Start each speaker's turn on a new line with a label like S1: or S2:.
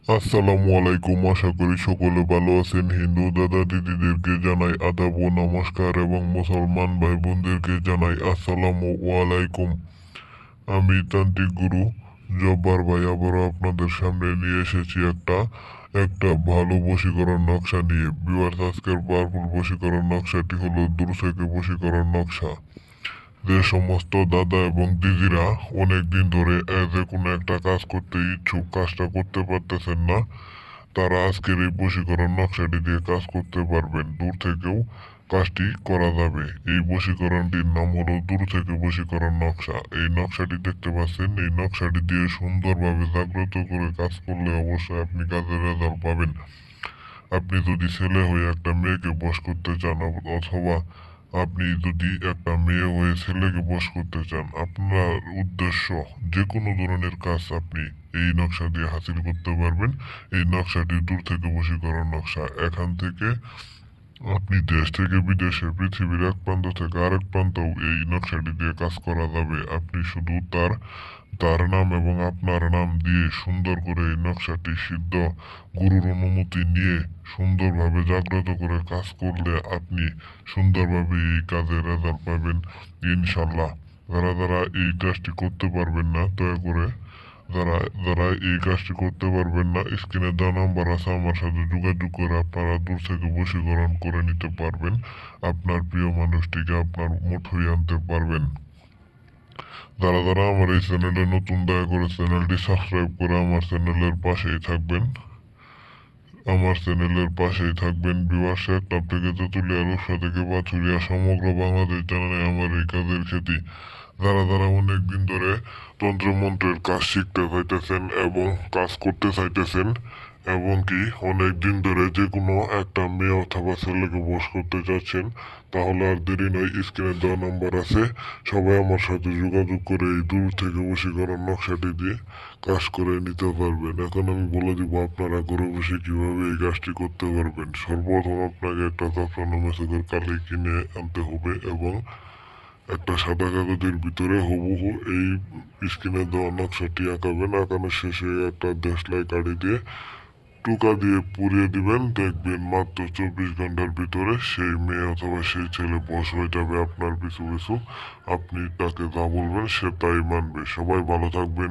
S1: আসসালামু আলাইকুম, আশা করি সকলে ভালো আছেন। হিন্দু দাদা দিদিদেরকে জানাই আদাব ও নমস্কার এবং মুসলমান ভাই বোনদেরকে জানাই আসসালামু আলাইকুম। আমি তান্ত্রিক গুরু জব্বার ভাই আবারও আপনাদের সামনে নিয়ে এসেছি একটা ভালো বশীকরণ নকশা নিয়ে। ভিউয়ার্স, আজকের পাওয়ারফুল বশীকরণ নকশাটি হলো দূর থেকে বশীকরণ নকশা। যে সমস্ত দাদা এবং দিদিরা অনেক দিন ধরে যে কোনো একটা কাজ করতে ইচ্ছুক, কাজটা করতে পারতেছেন না, তারা আজকের এই বশীকরণ নকশাটি দিয়ে কাজ করতে পারবেন। দূর থেকেও কাজটি করা যাবে। এই বশীকরণটির নাম হলো দূর থেকে বশীকরণ নকশা। এই নকশাটি দেখতে পাচ্ছেন, এই নকশাটি দিয়ে সুন্দরভাবে জাগ্রত করে কাজ করলে অবশ্যই আপনি কাজের রেজাল্ট পাবেন। আপনি যদি ছেলে হয়ে একটা মেয়েকে বশ করতে চান, অথবা আপনি যদি একটা মেয়ে হয়ে ছেলেকে বশ করতে চান, আপনার উদ্দেশ্য যে কোনো ধরনের কাজ আপনি এই নকশা দিয়ে হাসিল করতে পারবেন। এই নকশাটি দূর থেকে বশীকরণ নকশা। এখান থেকে আপনি দেশ থেকে বিদেশে, পৃথিবীর এক প্রান্ত থেকে আরেক প্রান্তেও এই নকশাটি দিয়ে কাজ করা যাবে। আপনি শুধু তার নাম এবং আপনার নাম দিয়ে সুন্দর করে এই নকশাটি সিদ্ধ গুরুর অনুমতি নিয়ে সুন্দরভাবে জাগ্রত করে কাজ করলে আপনি সুন্দরভাবে এই কাজের রেজাল্ট পাবেন ইনশাল্লাহ। যারা এই কাজটি করতে পারবেন না, দয়া করে যারা যারা এই কাজটি করতে পারবেন না, স্ক্রিনে দেওয়া নাম্বার আছে, আমার সাথে যোগাযোগ করে আপনারা দূর থেকে বশীকরণ করে নিতে পারবেন। আপনার প্রিয় মানুষটিকে আপনার মুঠোয় আনতে পারবেন। যারা আমার এই চ্যানেলে নতুন, দয়া করে চ্যানেলটি সাবস্ক্রাইব করে আমার চ্যানেলের পাশেই থাকবেন। ভিউয়ার্স, টেকনাফ থেকে তেঁতুলিয়া, রূপসা থেকে পাথুরিয়া, সমগ্র বাংলাদেশ জানে আমার এই কাজের খ্যাতি। যারা অনেক দিন ধরে তন্ত্রমন্ত্রের কাজ শিখতে চাইতেছেন এবং কাজ করতে চাইতেছেন, এবং কি অনেক দিন ধরে যে কোনো একটা মেয়ে অথবা ছেলেকে বশ করতে চাচ্ছেন, তাহলে আর দেরি নয়, স্ক্রিনে দেওয়া নাম্বার আছে। সবাই আমার সাথে যোগাযোগ করে এই দূর থেকে বশীকরণ নকশাটি দিয়ে কাজ করে নিতে পারবেন। এখন আমি বলে দিব আপনারা ঘরে বসে কিভাবে এই কাজটি করতে পারবেন। সর্বপ্রথম আপনাকে একটা জাফরানো মেসেজের কালি কিনে আনতে হবে এবং একটা সাদা কাগজের ভিতরে হুবহু এই স্ক্রিনে দেওয়া নকশাটি আঁকাবেন। আঁকানোর শেষে একটা দেশলাই কাঠি দিয়ে টোকা দিয়ে পুড়িয়ে দিবেন। দেখবেন মাত্র 24 ঘন্টার ভিতরে সেই মেয়ে অথবা সেই ছেলে বশ হয়ে যাবে আপনার পিছু পিছু। আপনি তাকে যা বলবেন সে তাই মানবে। সবাই ভালো থাকবেন।